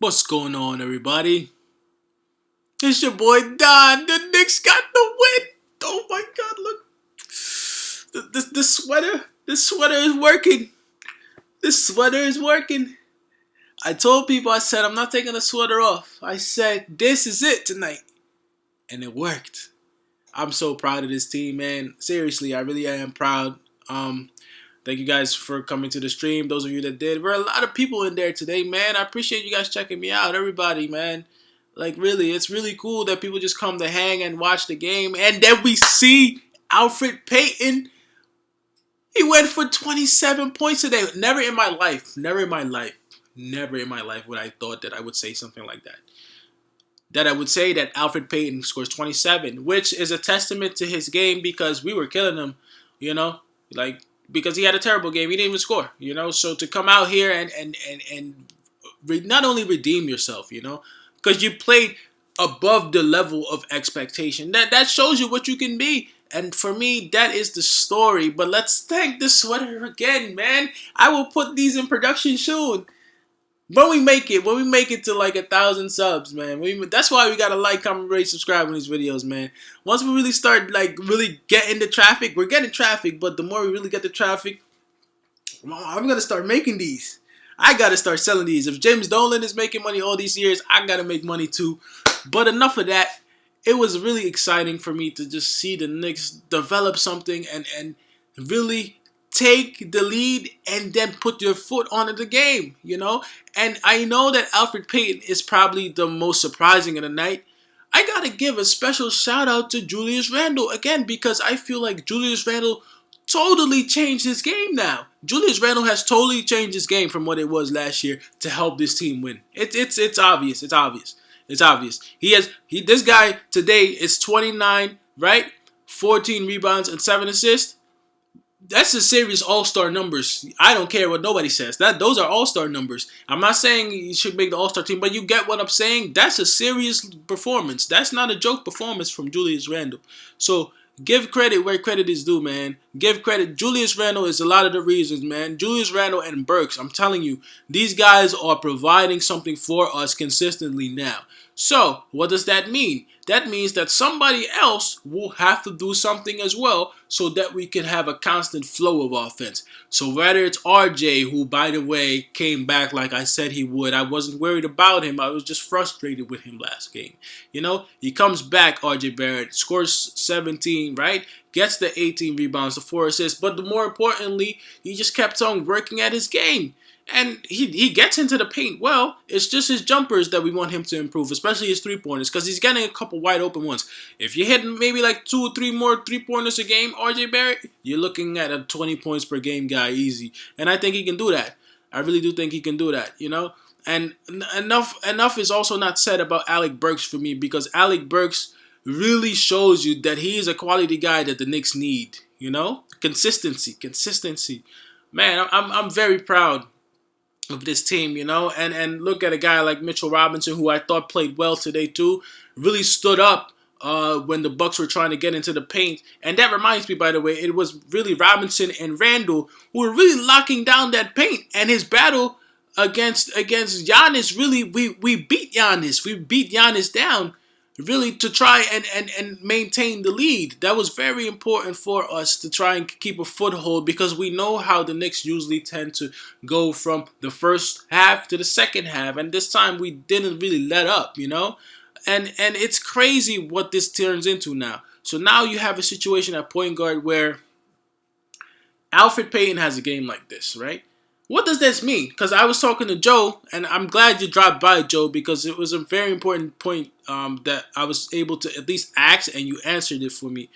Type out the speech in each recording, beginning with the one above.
What's going on, everybody? It's your boy Don. The Knicks got the win. Oh my God! Look, the sweater. The sweater is working. The sweater is working. I told people, I said, I'm not taking the sweater off. I said, this is it tonight, and it worked. I'm so proud of this team, man. Seriously, I really am proud. Thank you guys for coming to the stream. Those of you that did. We're a lot of people in there today, man. I appreciate you guys checking me out. Everybody, man. Like, really, it's really cool that people just come to hang and watch the game. And then we see Elfrid Payton. He went for 27 points today. Never in my life would I thought that I would say something like that. That I would say that Elfrid Payton scores 27, which is a testament to his game because we were killing him, because he had a terrible game. He didn't even score, So to come out here and not only redeem yourself, because you played above the level of expectation. That shows you what you can be. And for me, that is the story. But let's thank the sweater again, man. I will put these in production soon. When we make it to like 1,000 subs, man. That's why we gotta like, comment, rate, subscribe on these videos, man. Once we really start really getting the traffic, we're getting traffic, but the more we really get the traffic, I'm gonna start making these. I gotta start selling these. If James Dolan is making money all these years, I gotta make money too. But enough of that. It was really exciting for me to just see the Knicks develop something and really take the lead and then put your foot on the game, And I know that Elfrid Payton is probably the most surprising of the night. I gotta give a special shout out to Julius Randle again because I feel like Julius Randle totally changed his game now. Julius Randle has totally changed his game from what it was last year to help this team win. It's obvious. It's obvious. It's obvious. This guy today is 29, right? 14 rebounds and 7 assists. That's a serious all-star numbers. I don't care what nobody says. Those are all-star numbers. I'm not saying you should make the all-star team, but you get what I'm saying? That's a serious performance. That's not a joke performance from Julius Randle. So give credit where credit is due, man. Give credit. Julius Randle is a lot of the reasons, man. Julius Randle and Burks, I'm telling you, these guys are providing something for us consistently now. So, what does that mean? That means that somebody else will have to do something as well so that we can have a constant flow of offense. So whether it's RJ, who, by the way, came back like I said he would. I wasn't worried about him. I was just frustrated with him last game. He comes back, RJ Barrett, scores 17, right? Gets the 18 rebounds, the 4 assists. But more importantly, he just kept on working at his game. And he gets into the paint well. It's just his jumpers that we want him to improve, especially his three-pointers, because he's getting a couple wide open ones. If you hit maybe like 2 or 3 more three-pointers a game, RJ Barrett, you're looking at a 20 points per game guy easy. And I think he can do that. I really do think he can do that, And enough is also not said about Alec Burks for me, because Alec Burks really shows you that he is a quality guy that the Knicks need, Consistency. Man, I'm very proud of this team, and look at a guy like Mitchell Robinson, who I thought played well today too, really stood up when the Bucks were trying to get into the paint. And that reminds me, by the way, it was really Robinson and Randle who were really locking down that paint. And his battle against Giannis, really, we beat Giannis. We beat Giannis down, really, to try and maintain the lead. That was very important for us to try and keep a foothold, because we know how the Knicks usually tend to go from the first half to the second half. And this time we didn't really let up, And it's crazy what this turns into now. So now you have a situation at point guard where Elfrid Payton has a game like this, right? What does this mean? Because I was talking to Joe, and I'm glad you dropped by, Joe, because it was a very important point that I was able to at least ask, and you answered it for me.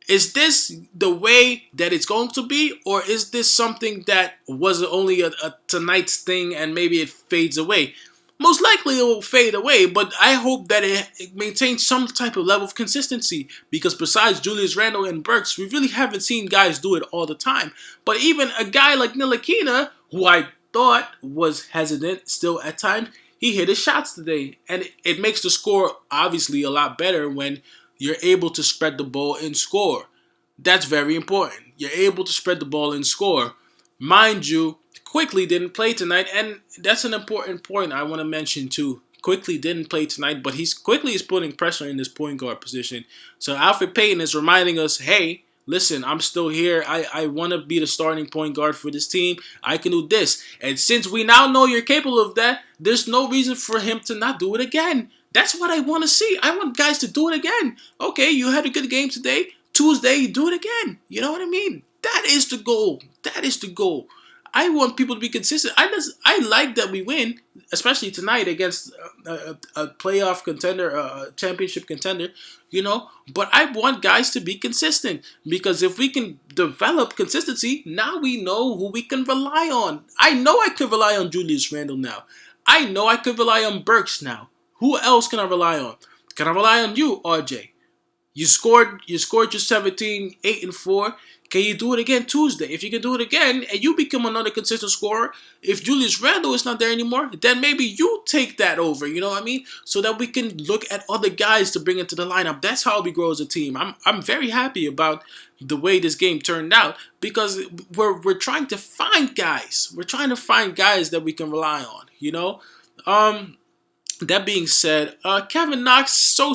Is this the way that it's going to be, or is this something that was only a tonight's thing and maybe it fades away? Most likely it will fade away, but I hope that it maintains some type of level of consistency, because besides Julius Randle and Burks, we really haven't seen guys do it all the time. But even a guy like Ntilikina, who I thought was hesitant still at times, he hit his shots today. And it makes the score obviously a lot better when you're able to spread the ball and score. That's very important. You're able to spread the ball and score. Mind you, Quickly didn't play tonight, and that's an important point I want to mention too. Quickly didn't play tonight, but Quickly is putting pressure in this point guard position. So Elfrid Payton is reminding us, hey, listen, I'm still here. I want to be the starting point guard for this team. I can do this. And since we now know you're capable of that, there's no reason for him to not do it again. That's what I want to see. I want guys to do it again. Okay, you had a good game today. Tuesday, do it again. You know what I mean? That is the goal. That is the goal. I want people to be consistent. I like that we win, especially tonight against a playoff contender, a championship contender, But I want guys to be consistent because if we can develop consistency, now we know who we can rely on. I know I can rely on Julius Randle now. I know I could rely on Burks now. Who else can I rely on? Can I rely on you, RJ? You scored your 17, 8 and 4. Can you do it again Tuesday? If you can do it again and you become another consistent scorer, if Julius Randle is not there anymore, then maybe you take that over, you know what I mean? So that we can look at other guys to bring into the lineup. That's how we grow as a team. I'm very happy about the way this game turned out because we're trying to find guys. We're trying to find guys that we can rely on, That being said, Kevin Knox, so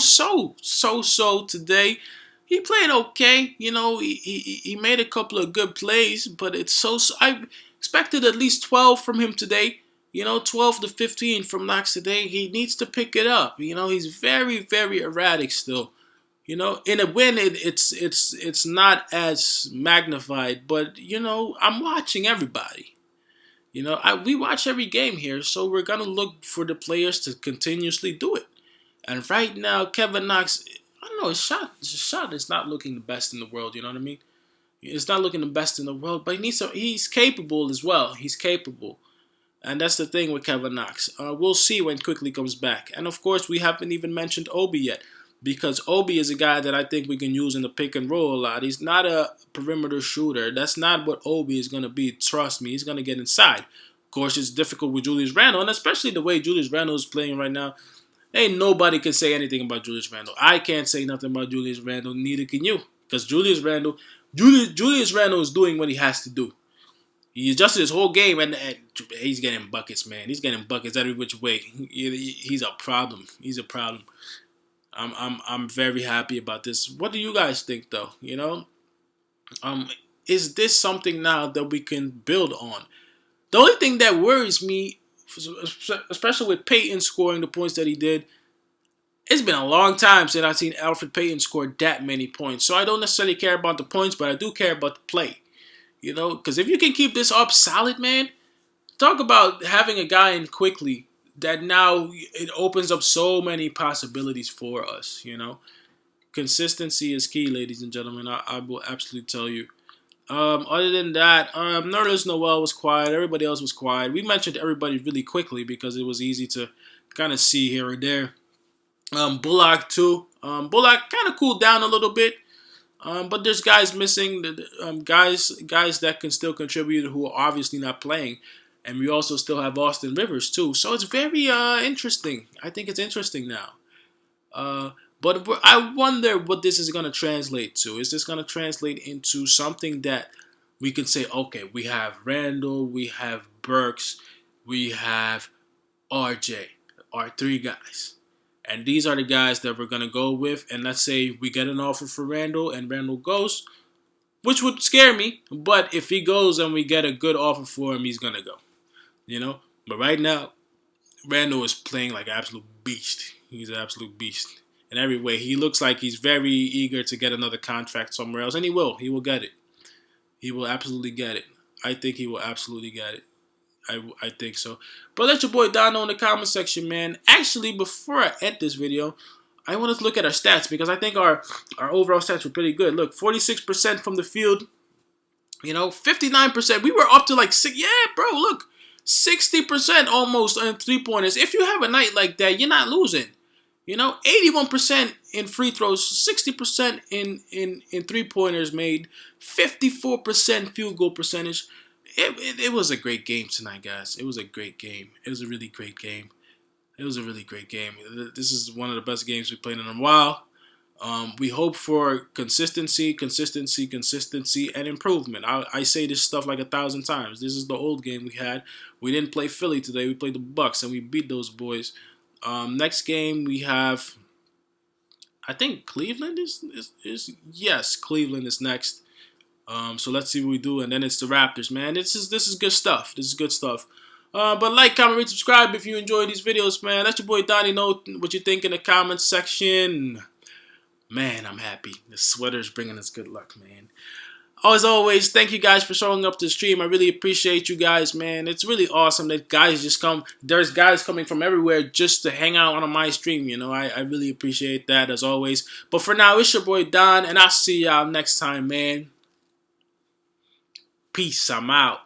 today. He played okay, he made a couple of good plays, but I expected at least 12 from him today, 12 to 15 from Knox today. He needs to pick it up, he's very, very erratic still. In a win, it's not as magnified, but, I'm watching everybody. We watch every game here, so we're going to look for the players to continuously do it. And right now, Kevin Knox, I don't know, his shot is not looking the best in the world, you know what I mean? It's not looking the best in the world, but he's capable as well. He's capable. And that's the thing with Kevin Knox. We'll see when Quickly comes back. And of course, we haven't even mentioned Obi yet, because Obi is a guy that I think we can use in the pick and roll a lot. He's not a perimeter shooter. That's not what Obi is going to be. Trust me, he's going to get inside. Of course, it's difficult with Julius Randle, and especially the way Julius Randle is playing right now. Ain't nobody can say anything about Julius Randle. I can't say nothing about Julius Randle, neither can you. Because Julius Randle is doing what he has to do. He adjusted his whole game, and he's getting buckets, man. He's getting buckets every which way. He's a problem. He's a problem. I'm very happy about this. What do you guys think, though? Is this something now that we can build on? The only thing that worries me, especially with Payton scoring the points that he did, it's been a long time since I've seen Elfrid Payton score that many points. So I don't necessarily care about the points, but I do care about the play. Because if you can keep this up solid, man, talk about having a guy in Quickly that now it opens up so many possibilities for us, Consistency is key, ladies and gentlemen. I will absolutely tell you. Other than that, Nerlens Noel was quiet. Everybody else was quiet. We mentioned everybody really quickly because it was easy to kind of see here and there. Bullock too. Bullock kind of cooled down a little bit, but there's guys missing. Guys that can still contribute who are obviously not playing, and we also still have Austin Rivers too. So it's very interesting. I think it's interesting now. But I wonder what this is going to translate to. Is this going to translate into something that we can say, okay, we have Randle, we have Burks, we have RJ, our three guys. And these are the guys that we're going to go with. And let's say we get an offer for Randle and Randle goes, which would scare me. But if he goes and we get a good offer for him, he's going to go. But right now, Randle is playing like an absolute beast. He's an absolute beast. In every way, he looks like he's very eager to get another contract somewhere else, and he will. He will get it. He will absolutely get it. I think he will absolutely get it. I think so. But let your boy Don know in the comment section, man. Actually, before I end this video, I want to look at our stats because I think our overall stats were pretty good. Look, 46% from the field. 59%. We were up to like 6. Yeah, bro, look. 60% almost on three-pointers. If you have a night like that, you're not losing. 81% in free throws, 60% in three-pointers made, 54% field goal percentage. It was a great game tonight, guys. It was a great game. It was a really great game. It was a really great game. This is one of the best games we've played in a while. We hope for consistency, and improvement. I say this stuff like 1,000 times. This is the old game we had. We didn't play Philly today. We played the Bucks, and we beat those boys. Next game we have, I think Cleveland is yes, Cleveland is next. So let's see what we do, and then it's the Raptors, man. This is good stuff. This is good stuff. But like, comment, rate, subscribe if you enjoy these videos, man. Let your boy Donnie know what you think in the comments section. Man, I'm happy. This sweater's bringing us good luck, man. As always, thank you guys for showing up to the stream. I really appreciate you guys, man. It's really awesome that guys just come. There's guys coming from everywhere just to hang out on my stream, you know. I really appreciate that, as always. But for now, it's your boy Don, and I'll see y'all next time, man. Peace. I'm out.